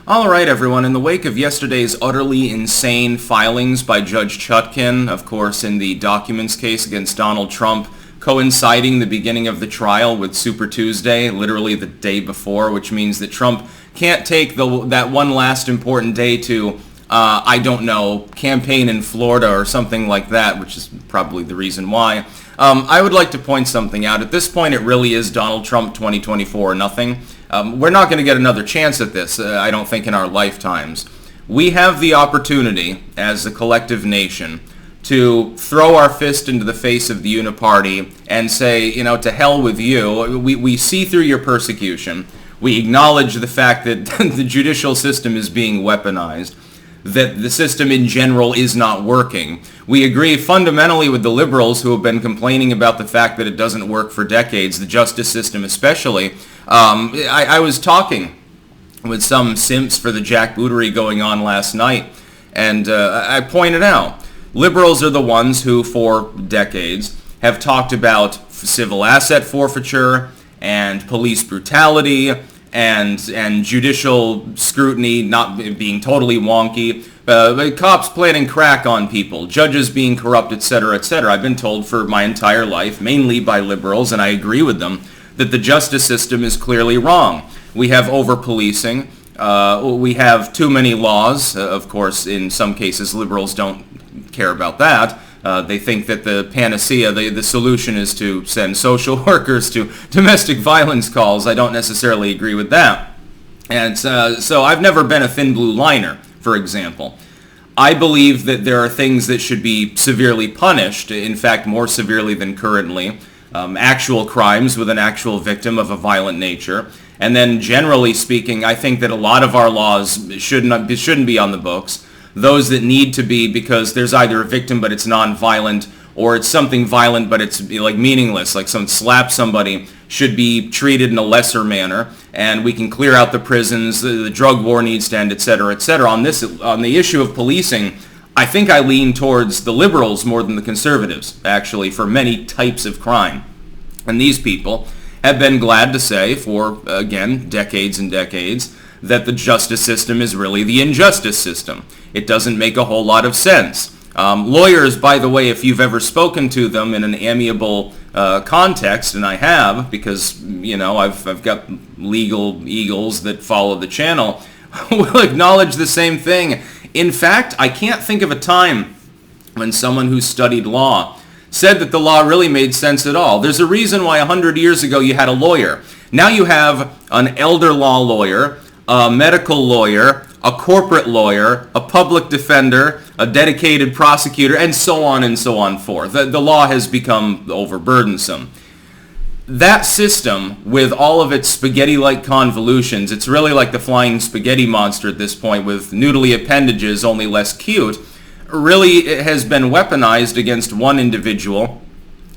All right, everyone. In the wake of yesterday's utterly insane filings by Judge Chutkan, of course, in the documents case against Donald Trump, coinciding the beginning of the trial with Super Tuesday, literally the day before, which means that Trump can't take that one last important day to, I don't know, campaign in Florida or something like that, which is probably the reason why. I would like to point something out. At this point, it really is Donald Trump 2024 or nothing. We're not going to get another chance at this, I don't think, in our lifetimes. We have the opportunity, as a collective nation, to throw our fist into the face of the Uniparty and say, to hell with you. We see through your persecution. We acknowledge the fact that the judicial system is being weaponized, that the system in general is not working. We agree fundamentally with the liberals who have been complaining about the fact that it doesn't work for decades, the justice system especially. I was talking with some simps for the jackbootery going on last night, and I pointed out, liberals are the ones who, for decades, have talked about civil asset forfeiture and police brutality and judicial scrutiny not being totally wonky, cops planting crack on people, judges being corrupt, etc., etc. I've been told for my entire life, mainly by liberals, and I agree with them, that the justice system is clearly wrong. We have over-policing. We have too many laws. Of course, in some cases, liberals don't care about that. They think that the panacea, the solution is to send social workers to domestic violence calls. I don't necessarily agree with that. And so I've never been a thin blue liner, for example. I believe that there are things that should be severely punished, in fact, more severely than currently. Actual crimes with an actual victim of a violent nature. And then generally speaking, I think that a lot of our laws shouldn't be on the books. Those that need to be, because there's either a victim but it's non-violent, or it's something violent but it's like meaningless, like someone slaps somebody, should be treated in a lesser manner. And we can clear out the prisons, the drug war needs to end, etc., etc. On the issue of policing, I think I lean towards the liberals more than the conservatives, actually, for many types of crime. And these people have been glad to say for, again, decades and decades, that the justice system is really the injustice system. It doesn't make a whole lot of sense. Lawyers, by the way, if you've ever spoken to them in an amiable context, and I have, because, I've got legal eagles that follow the channel, will acknowledge the same thing. In fact, I can't think of a time when someone who studied law said that the law really made sense at all. There's a reason why 100 years ago you had a lawyer. Now you have an elder law lawyer, a medical lawyer, a corporate lawyer, a public defender, a dedicated prosecutor, and so on forth. The law has become overburdensome. That system, with all of its spaghetti-like convolutions, it's really like the flying spaghetti monster at this point with noodly appendages, only less cute, really has been weaponized against one individual,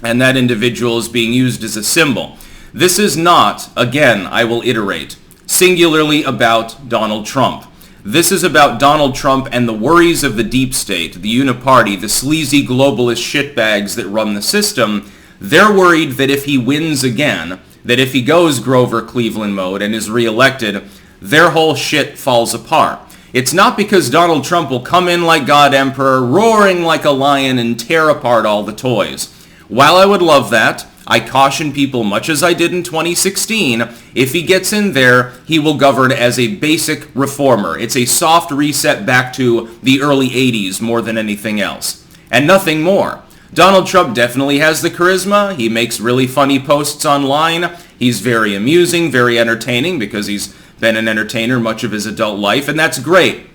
and that individual is being used as a symbol. This is not, again, I will iterate, singularly about Donald Trump. This is about Donald Trump and the worries of the deep state, the Uniparty, the sleazy globalist shitbags that run the system. They're worried that if he wins again, that if he goes Grover Cleveland mode and is reelected, their whole shit falls apart. It's not because Donald Trump will come in like God Emperor, roaring like a lion and tear apart all the toys. While I would love that, I caution people, much as I did in 2016, if he gets in there, he will govern as a basic reformer. It's a soft reset back to the early 80s more than anything else. And nothing more. Donald Trump definitely has the charisma. He makes really funny posts online. He's very amusing, very entertaining, because he's been an entertainer much of his adult life, and that's great.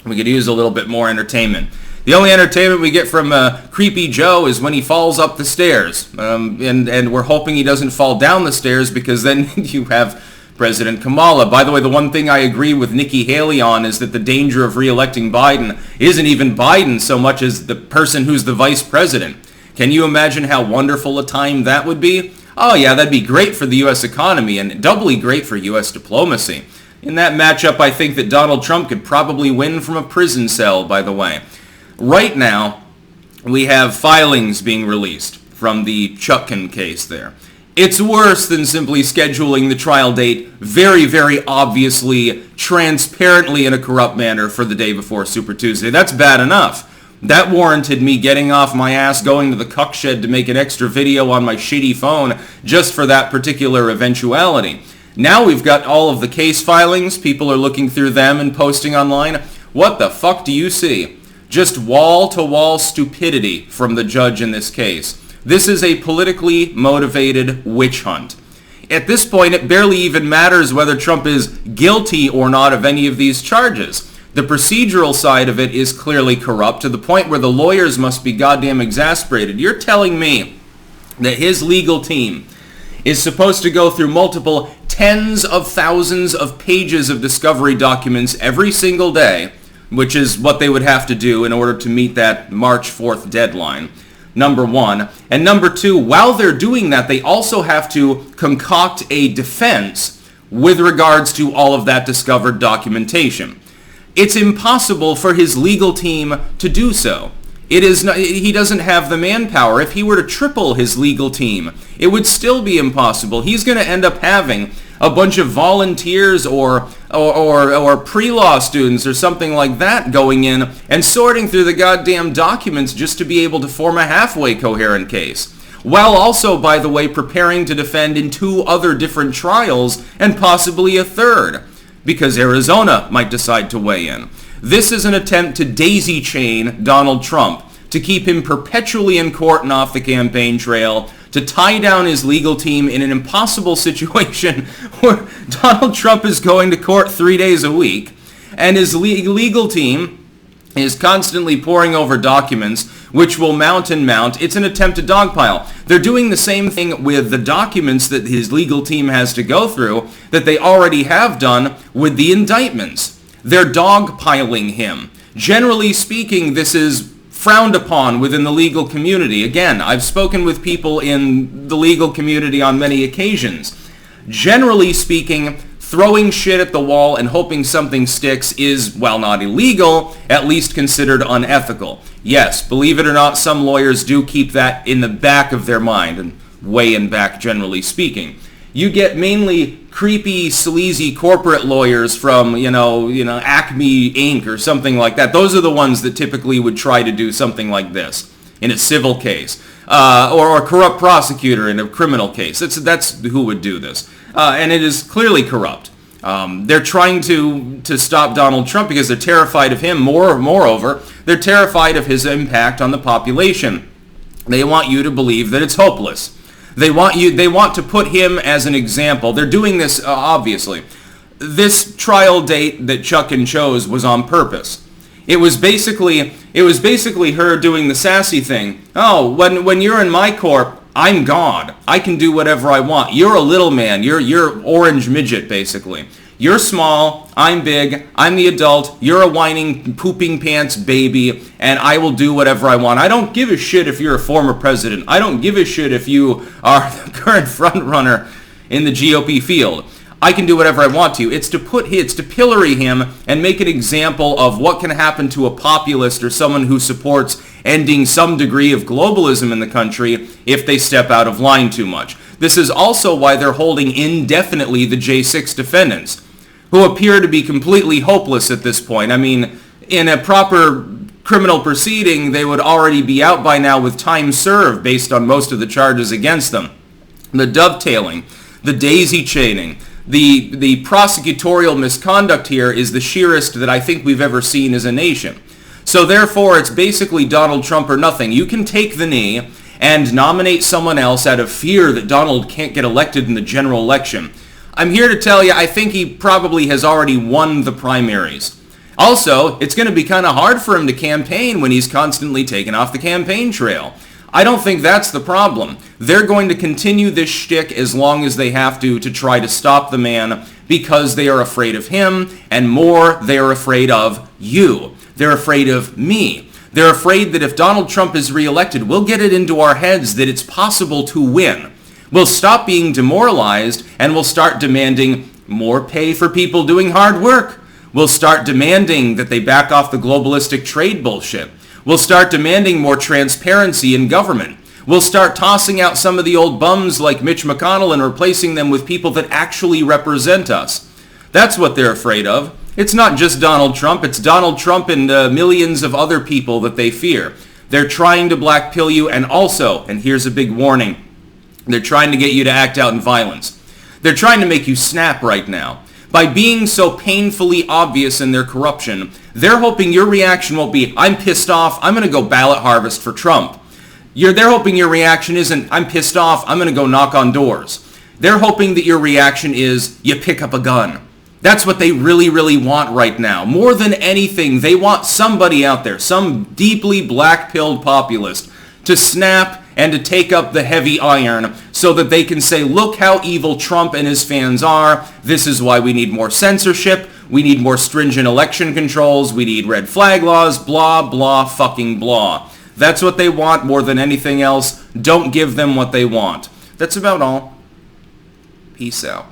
We could use a little bit more entertainment. The only entertainment we get from Creepy Joe is when he falls up the stairs, and we're hoping he doesn't fall down the stairs, because then you have President Kamala. By the way, the one thing I agree with Nikki Haley on is that the danger of re-electing Biden isn't even Biden so much as the person who's the vice president. Can you imagine how wonderful a time that would be? Oh yeah, that'd be great for the U.S. economy and doubly great for U.S. diplomacy. In that matchup, I think that Donald Trump could probably win from a prison cell, by the way. Right now, we have filings being released from the Chutkan case there. It's worse than simply scheduling the trial date very, very obviously transparently in a corrupt manner for the day before Super Tuesday. That's bad enough. That warranted me getting off my ass, going to the cuck shed to make an extra video on my shitty phone just for that particular eventuality. Now we've got all of the case filings. People are looking through them and posting online. What the fuck do you see? Just wall-to-wall stupidity from the judge in this case. This is a politically motivated witch hunt. At this point, it barely even matters whether Trump is guilty or not of any of these charges. The procedural side of it is clearly corrupt to the point where the lawyers must be goddamn exasperated. You're telling me that his legal team is supposed to go through multiple tens of thousands of pages of discovery documents every single day, which is what they would have to do in order to meet that March 4th deadline, number one. And number two, while they're doing that, they also have to concoct a defense with regards to all of that discovered documentation. It's impossible for his legal team to do so. It is not, he doesn't have the manpower. If he were to triple his legal team, it would still be impossible. He's going to end up having a bunch of volunteers or pre-law students or something like that going in and sorting through the goddamn documents just to be able to form a halfway coherent case. While also, by the way, preparing to defend in 2 other different trials and possibly a third, because Arizona might decide to weigh in. This is an attempt to daisy chain Donald Trump, to keep him perpetually in court and off the campaign trail, to tie down his legal team in an impossible situation where Donald Trump is going to court 3 days a week, and his legal team is constantly poring over documents which will mount and mount. It's an attempt to dogpile. They're doing the same thing with the documents that his legal team has to go through that they already have done with the indictments. They're dogpiling him. Generally speaking, this is frowned upon within the legal community. Again, I've spoken with people in the legal community on many occasions. Generally speaking, throwing shit at the wall and hoping something sticks is, while not illegal, at least considered unethical. Yes, believe it or not, some lawyers do keep that in the back of their mind, and way in back, generally speaking. You get mainly creepy, sleazy corporate lawyers from, Acme Inc. or something like that. Those are the ones that typically would try to do something like this in a civil case, or a corrupt prosecutor in a criminal case. That's who would do this. And it is clearly corrupt. They're trying to stop Donald Trump because they're terrified of him. Moreover, they're terrified of his impact on the population. They want you to believe that it's hopeless. They want to put him as an example. They're doing this, obviously. This trial date that Chutkan chose was on purpose. It was basically her doing the sassy thing. Oh, when you're in my court, I'm God. I can do whatever I want. You're a little man. You're orange midget, basically. You're small. I'm big. I'm the adult. You're a whining, pooping pants baby, and I will do whatever I want. I don't give a shit if you're a former president. I don't give a shit if you are the current front runner in the GOP field. I can do whatever I want to. It's to pillory him and make an example of what can happen to a populist or someone who supports ending some degree of globalism in the country if they step out of line too much. This is also why they're holding indefinitely the J6 defendants, who appear to be completely hopeless at this point. I mean, in a proper criminal proceeding, they would already be out by now with time served based on most of the charges against them. The dovetailing, the daisy chaining, the prosecutorial misconduct here is the sheerest that I think we've ever seen as a nation. So therefore, it's basically Donald Trump or nothing. You can take the knee and nominate someone else out of fear that Donald can't get elected in the general election. I'm here to tell you, I think he probably has already won the primaries. Also, it's going to be kind of hard for him to campaign when he's constantly taken off the campaign trail. I don't think that's the problem. They're going to continue this shtick as long as they have to try to stop the man because they are afraid of him, and more, they are afraid of you. They're afraid of me. They're afraid that if Donald Trump is reelected, we'll get it into our heads that it's possible to win. We'll stop being demoralized, and we'll start demanding more pay for people doing hard work. We'll start demanding that they back off the globalistic trade bullshit. We'll start demanding more transparency in government. We'll start tossing out some of the old bums like Mitch McConnell and replacing them with people that actually represent us. That's what they're afraid of. It's not just Donald Trump. It's Donald Trump and millions of other people that they fear. They're trying to black pill you, and also, and here's a big warning, they're trying to get you to act out in violence. They're trying to make you snap right now. By being so painfully obvious in their corruption, they're hoping your reaction won't be, I'm pissed off, I'm going to go ballot harvest for Trump. They're hoping your reaction isn't, I'm pissed off, I'm going to go knock on doors. They're hoping that your reaction is, you pick up a gun. That's what they really, really want right now. More than anything, they want somebody out there, some deeply black-pilled populist, to snap and to take up the heavy iron so that they can say, look how evil Trump and his fans are. This is why we need more censorship. We need more stringent election controls. We need red flag laws. Blah, blah, fucking blah. That's what they want more than anything else. Don't give them what they want. That's about all. Peace out.